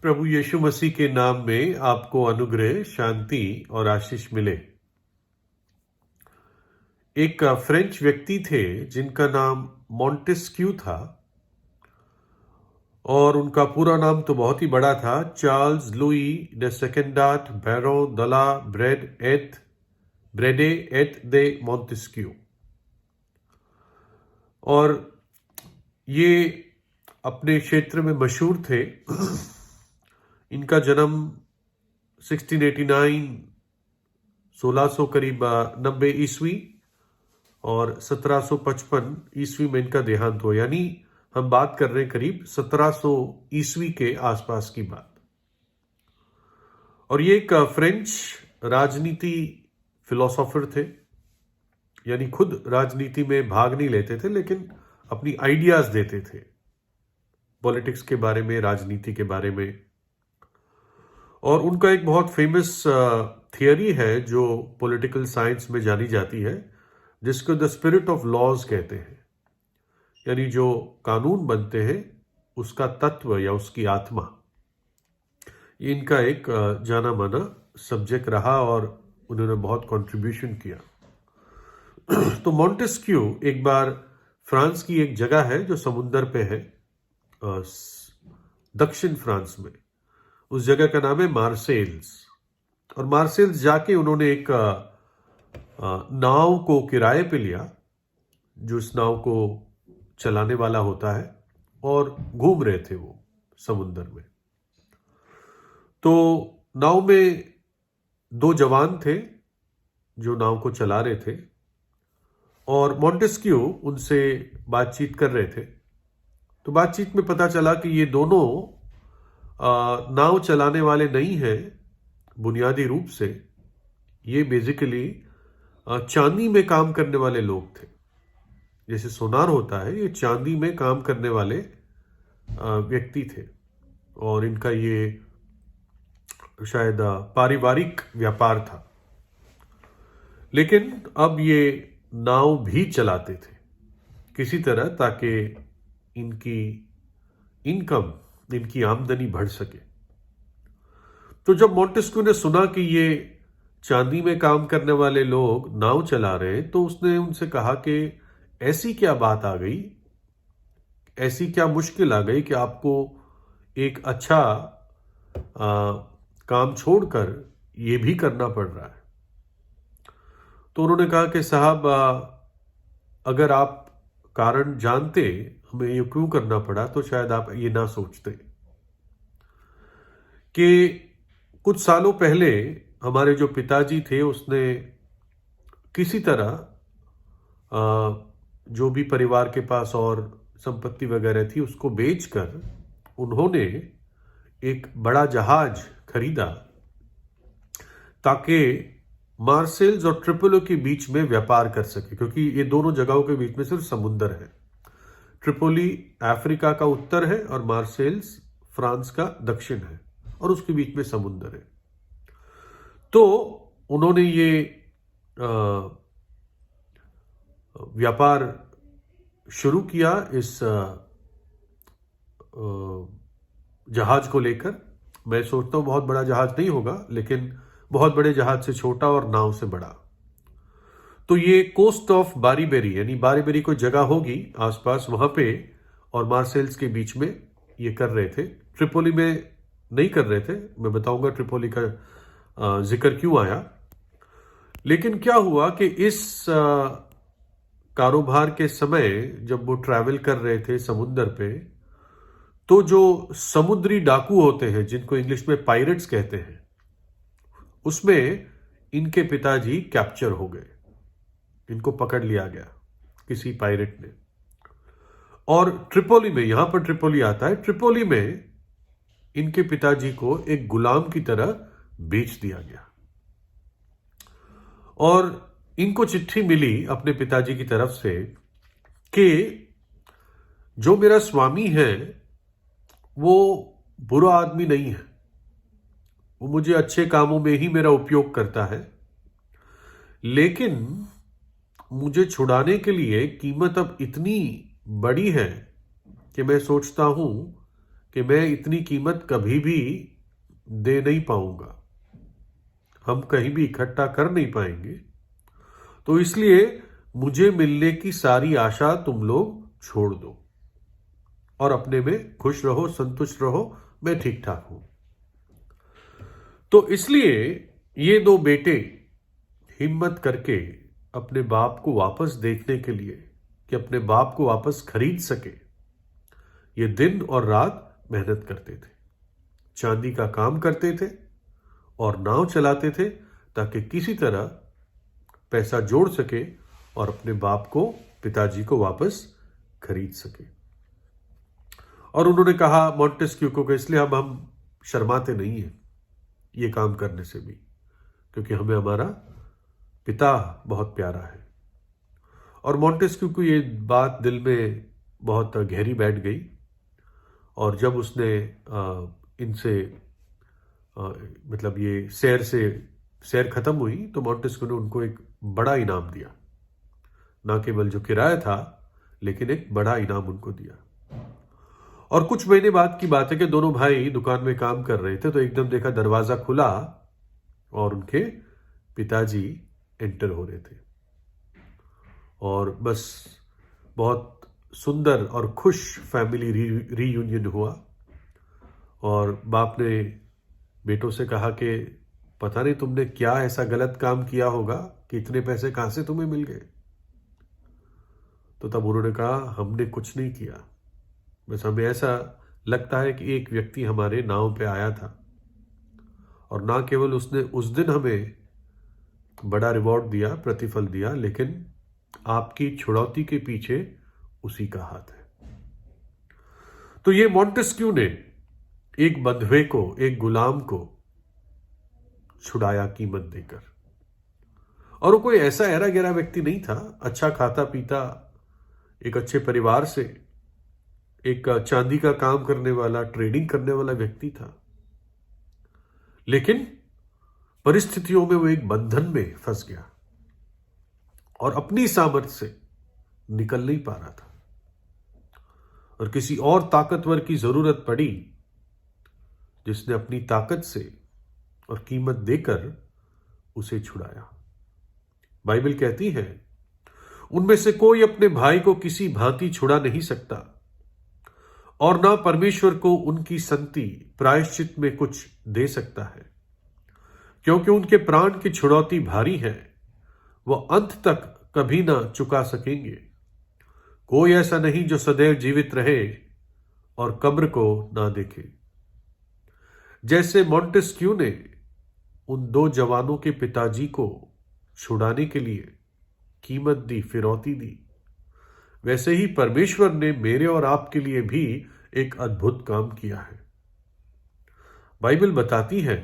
प्रभु यीशु मसीह के नाम में आपको अनुग्रह, शांति और आशीष मिले। एक फ्रेंच व्यक्ति थे जिनका नाम मॉन्टेस्क्यू था और उनका पूरा नाम तो बहुत ही बड़ा था, चार्ल्स लुई de सेकेंडाट बैरो de la ब्रेडे एट दे मॉन्टेस्क्यू। और ये अपने क्षेत्र में मशहूर थे। इनका जन्म 1689 1600 करीब 90 ईस्वी और 1755 ईस्वी में इनका देहांत हुआ, यानी हम बात कर रहे हैं करीब 1700 ईस्वी के आसपास की बात। और ये एक फ्रेंच राजनीति फिलोसोफर थे, यानी खुद राजनीति में भाग नहीं लेते थे लेकिन अपनी आइडियाज देते थे पॉलिटिक्स के बारे में, राजनीति के बारे में। और उनका एक बहुत फेमस थियरी है जो पॉलिटिकल साइंस में जानी जाती है, जिसको द स्पिरिट ऑफ लॉज कहते हैं, यानी जो कानून बनते हैं उसका तत्व या उसकी आत्मा। ये इनका एक जाना माना सब्जेक्ट रहा और उन्होंने बहुत कंट्रीब्यूशन किया। तो मॉन्टेस्क्यू एक बार फ्रांस की एक जगह है जो समुंदर पे है, दक्षिण फ्रांस में। उस जगह का नाम है मार्सेल्स। और मार्सेल्स जाके उन्होंने एक नाव को किराए पे लिया, जो इस नाव को चलाने वाला होता है, और घूम रहे थे वो समुंदर में। तो नाव में दो जवान थे जो नाव को चला रहे थे और मॉन्टेस्क्यू उनसे बातचीत कर रहे थे। तो बातचीत में पता चला कि ये दोनों नाव चलाने वाले नहीं हैं बुनियादी रूप से। ये बेसिकली चांदी में काम करने वाले लोग थे। जैसे सोनार होता है, ये चांदी में काम करने वाले व्यक्ति थे। और इनका ये शायद पारिवारिक व्यापार था। लेकिन अब ये नाव भी चलाते थे किसी तरह, ताकि इनकी इनकम, इनकी आमदनी बढ़ सके। तो जब मॉन्टेस्क्यू ने सुना कि ये चांदी में काम करने वाले लोग नाव चला रहे हैं, तो उसने उनसे कहा कि ऐसी क्या बात आ गई, ऐसी क्या मुश्किल आ गई कि आपको एक अच्छा काम छोड़कर ये भी करना पड़ रहा है। तो उन्होंने कहा कि साहब, अगर आप कारण जानते हमें ये क्यों करना पड़ा तो शायद आप ये ना सोचते कि कुछ सालों पहले हमारे जो पिताजी थे, उसने किसी तरह जो भी परिवार के पास और संपत्ति वगैरह थी उसको बेचकर उन्होंने एक बड़ा जहाज खरीदा, ताकि मार्सेल्स और ट्रिपोली के बीच में व्यापार कर सके, क्योंकि ये दोनों जगहों के बीच में सिर्फ समुद्र है। ट्रिपोली अफ्रीका का उत्तर है और मार्सेल्स फ्रांस का दक्षिण है, और उसके बीच में समुद्र है। तो उन्होंने ये व्यापार शुरू किया इस जहाज को लेकर। मैं सोचता हूं बहुत बड़ा जहाज नहीं होगा, लेकिन बहुत बड़े जहाज से छोटा और नाव से बड़ा। तो ये कोस्ट ऑफ बारीबेरी, यानी बारीबेरी कोई जगह होगी आसपास, वहां पे और मार्सेल्स के बीच में ये कर रहे थे। ट्रिपोली में नहीं कर रहे थे, मैं बताऊंगा ट्रिपोली का जिक्र क्यों आया। लेकिन क्या हुआ कि इस कारोबार के समय जब वो ट्रैवल कर रहे थे समुद्र पे, तो जो समुद्री डाकू होते हैं, जिनको इंग्लिश में पायरेट्स कहते हैं, उसमें इनके पिताजी कैप्चर हो गए। इनको पकड़ लिया गया किसी पायरेट ने। और ट्रिपोली में, यहां पर ट्रिपोली आता है, ट्रिपोली में इनके पिताजी को एक गुलाम की तरह बेच दिया गया। और इनको चिट्ठी मिली अपने पिताजी की तरफ से कि जो मेरा स्वामी है वो बुरा आदमी नहीं है, वो मुझे अच्छे कामों में ही मेरा उपयोग करता है, लेकिन मुझे छुड़ाने के लिए कीमत अब इतनी बड़ी है कि मैं सोचता हूं कि मैं इतनी कीमत कभी भी दे नहीं पाऊंगा, हम कहीं भी इकट्ठा कर नहीं पाएंगे, तो इसलिए मुझे मिलने की सारी आशा तुम लोग छोड़ दो और अपने में खुश रहो, संतुष्ट रहो, मैं ठीक ठाक हूं। तो इसलिए ये दो बेटे हिम्मत करके अपने बाप को वापस देखने के लिए, कि अपने बाप को वापस खरीद सके, ये दिन और रात मेहनत करते थे, चांदी का काम करते थे और नाव चलाते थे, ताकि किसी तरह पैसा जोड़ सके और अपने बाप को, पिताजी को वापस खरीद सके। और उन्होंने कहा मॉन्टेस्क्यू को, इसलिए हम शर्माते नहीं हैं ये काम करने से भी, क्योंकि हमें हमारा पिता बहुत प्यारा है। और मॉन्टेस्क्यू को ये बात दिल में बहुत गहरी बैठ गई, और जब उसने इनसे मतलब ये सैर खत्म हुई, तो मॉन्टेस्क्यू ने उनको एक बड़ा इनाम दिया, ना केवल जो किराया था, लेकिन एक बड़ा इनाम उनको दिया। और कुछ महीने बाद की बात है कि दोनों भाई दुकान में काम कर रहे थे, तो एकदम देखा दरवाजा खुला और उनके पिताजी एंटर हो रहे थे। और बस बहुत सुंदर और खुश फैमिली रीयूनियन हुआ। और बाप ने बेटों से कहा कि पता नहीं तुमने क्या ऐसा गलत काम किया होगा कि इतने पैसे कहां से तुम्हें मिल गए। तो तब उन्होंने कहा हमने कुछ नहीं किया, बस हमें ऐसा लगता है कि एक व्यक्ति हमारे नाव पे आया था, और ना केवल उसने उस दिन हमें बड़ा रिवॉर्ड दिया, प्रतिफल दिया, लेकिन आपकी छुड़ौती के पीछे उसी का हाथ है। तो ये मॉन्टेस्क्यू ने एक बंधुए को, एक गुलाम को छुड़ाया कीमत देकर। और वो कोई ऐसा ऐरा गहरा व्यक्ति नहीं था, अच्छा खाता पीता, एक अच्छे परिवार से, एक चांदी का काम करने वाला, ट्रेडिंग करने वाला व्यक्ति था, लेकिन परिस्थितियों में वो एक बंधन में फंस गया और अपनी सामर्थ्य से निकल नहीं पा रहा था, और किसी और ताकतवर की जरूरत पड़ी, जिसने अपनी ताकत से और कीमत देकर उसे छुड़ाया। बाइबल कहती है, उनमें से कोई अपने भाई को किसी भांति छुड़ा नहीं सकता, और ना परमेश्वर को उनकी संगति प्रायश्चित में कुछ दे सकता है, क्योंकि उनके प्राण की छुड़ौती भारी है, वह अंत तक कभी ना चुका सकेंगे। कोई ऐसा नहीं जो सदैव जीवित रहे और कब्र को ना देखे। जैसे मॉन्टेस्क्यू ने उन दो जवानों के पिताजी को छुड़ाने के लिए कीमत दी, फिरौती दी, वैसे ही परमेश्वर ने मेरे और आपके लिए भी एक अद्भुत काम किया है। बाइबल बताती है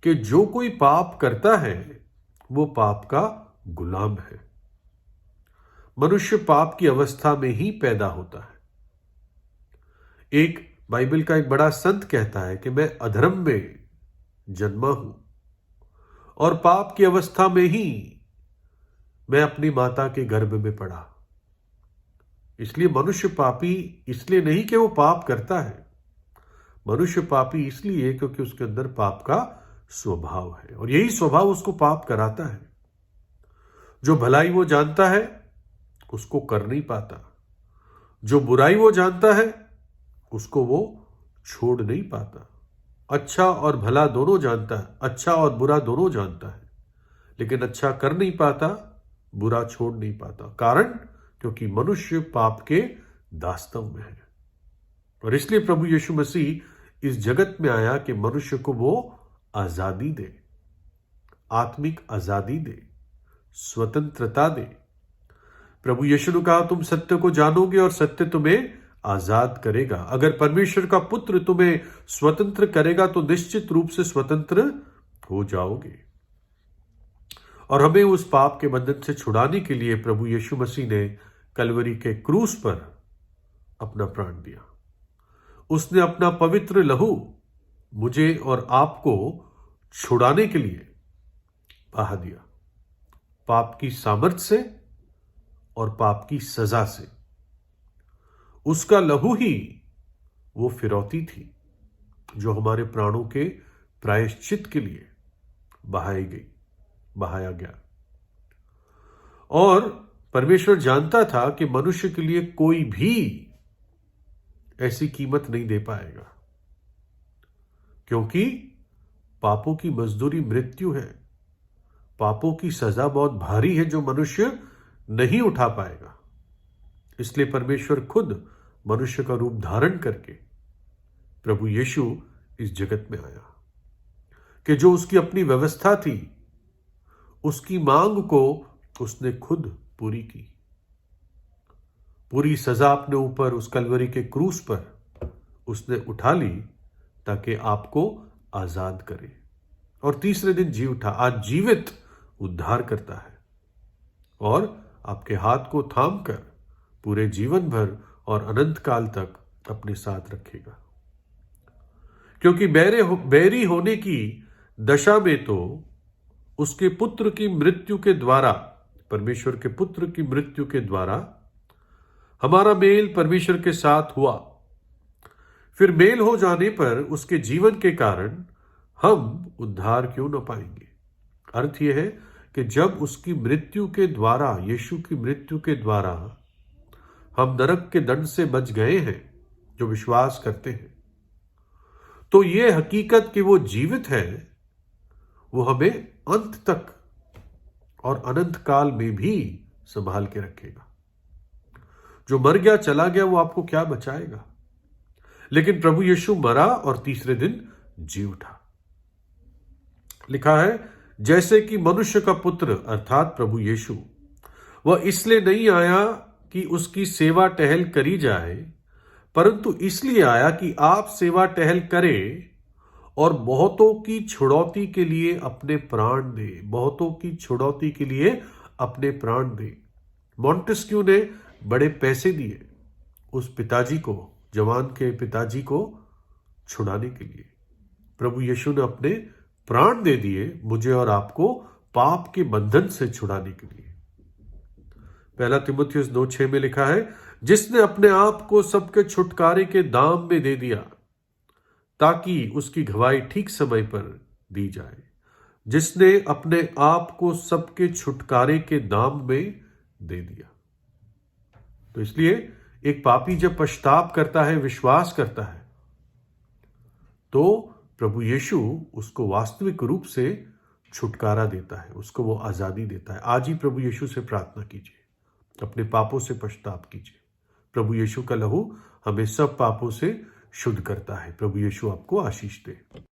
कि जो कोई पाप करता है वो पाप का गुलाम है। मनुष्य पाप की अवस्था में ही पैदा होता है। एक बाइबल का एक बड़ा संत कहता है कि मैं अधर्म में जन्मा हूं, और पाप की अवस्था में ही मैं अपनी माता के गर्भ में पड़ा। इसलिए मनुष्य पापी इसलिए नहीं कि वो पाप करता है, मनुष्य पापी इसलिए क्योंकि उसके अंदर पाप का स्वभाव है, और यही स्वभाव उसको पाप कराता है। जो भलाई वो जानता है उसको कर नहीं पाता, जो बुराई वो जानता है उसको वो छोड़ नहीं पाता। अच्छा और भला दोनों जानता है, अच्छा और बुरा दोनों जानता है, लेकिन अच्छा कर नहीं पाता, बुरा छोड़ नहीं पाता। कारण क्योंकि मनुष्य पाप के दास्तव में है। और इसलिए प्रभु यीशु मसीह इस जगत में आया कि मनुष्य को वो आजादी दे, आत्मिक आजादी दे, स्वतंत्रता दे। प्रभु यीशु ने कहा तुम सत्य को जानोगे और सत्य तुम्हें आजाद करेगा। अगर परमेश्वर का पुत्र तुम्हें स्वतंत्र करेगा तो निश्चित रूप से स्वतंत्र हो जाओगे। और हमें उस पाप के बंधन से छुड़ाने के लिए प्रभु यीशु मसीह ने कलवरी के क्रूस पर अपना प्राण दिया। उसने अपना पवित्र लहू मुझे और आपको छुड़ाने के लिए बहा दिया, पाप की सामर्थ से और पाप की सजा से। उसका लहू ही वो फिरौती थी जो हमारे प्राणों के प्रायश्चित के लिए बहाया गया। और परमेश्वर जानता था कि मनुष्य के लिए कोई भी ऐसी कीमत नहीं दे पाएगा, क्योंकि पापों की मजदूरी मृत्यु है। पापों की सजा बहुत भारी है जो मनुष्य नहीं उठा पाएगा। इसलिए परमेश्वर खुद मनुष्य का रूप धारण करके प्रभु यीशु इस जगत में आया कि जो उसकी अपनी व्यवस्था थी उसकी मांग को उसने खुद पूरी की। पूरी सजा अपने ऊपर उस कलवरी के क्रूस पर उसने उठा ली ताकि आपको आजाद करे, और तीसरे दिन जी उठा। आज जीवित उद्धार करता है और आपके हाथ को थाम कर पूरे जीवन भर और अनंत काल तक अपने साथ रखेगा। क्योंकि बैरी होने की दशा में तो उसके पुत्र की मृत्यु के द्वारा, परमेश्वर के पुत्र की मृत्यु के द्वारा हमारा मेल परमेश्वर के साथ हुआ। फिर मेल हो जाने पर उसके जीवन के कारण हम उद्धार क्यों न पाएंगे। अर्थ यह है कि जब उसकी मृत्यु के द्वारा, यीशु की मृत्यु के द्वारा हम नरक के दंड से बच गए हैं जो विश्वास करते हैं, तो यह हकीकत कि वो जीवित है वो हमें अंत तक और अनंत काल में भी संभाल के रखेगा। जो मर गया चला गया वो आपको क्या बचाएगा। लेकिन प्रभु यीशु मरा और तीसरे दिन जी उठा। लिखा है, जैसे कि मनुष्य का पुत्र अर्थात प्रभु यीशु वह इसलिए नहीं आया कि उसकी सेवा टहल करी जाए, परंतु इसलिए आया कि आप सेवा टहल करें और बहुतों की छुड़ौती के लिए अपने प्राण दे। बहुतों की छुड़ौती के लिए अपने प्राण दे। मॉन्टेस्क्यू ने बड़े पैसे दिए उस पिताजी को, जवान के पिताजी को छुड़ाने के लिए। प्रभु यीशु ने अपने प्राण दे दिए मुझे और आपको पाप के बंधन से छुड़ाने के लिए। पहला तीमुथियुस 2:6 में लिखा है, जिसने अपने आप को सबके छुटकारे के दाम में दे दिया ताकि उसकी गवाही ठीक समय पर दी जाए। जिसने अपने आप को सबके छुटकारे के दाम में दे दिया। तो इसलिए एक पापी जब पश्चाताप करता है, विश्वास करता है, तो प्रभु यीशु उसको वास्तविक रूप से छुटकारा देता है, उसको वो आजादी देता है। आज ही प्रभु यीशु से प्रार्थना कीजिए, अपने पापों से पश्चाताप कीजिए। प्रभु यीशु का लहू हमें सब पापों से शुद्ध करता है। प्रभु यीशु आपको आशीष दे।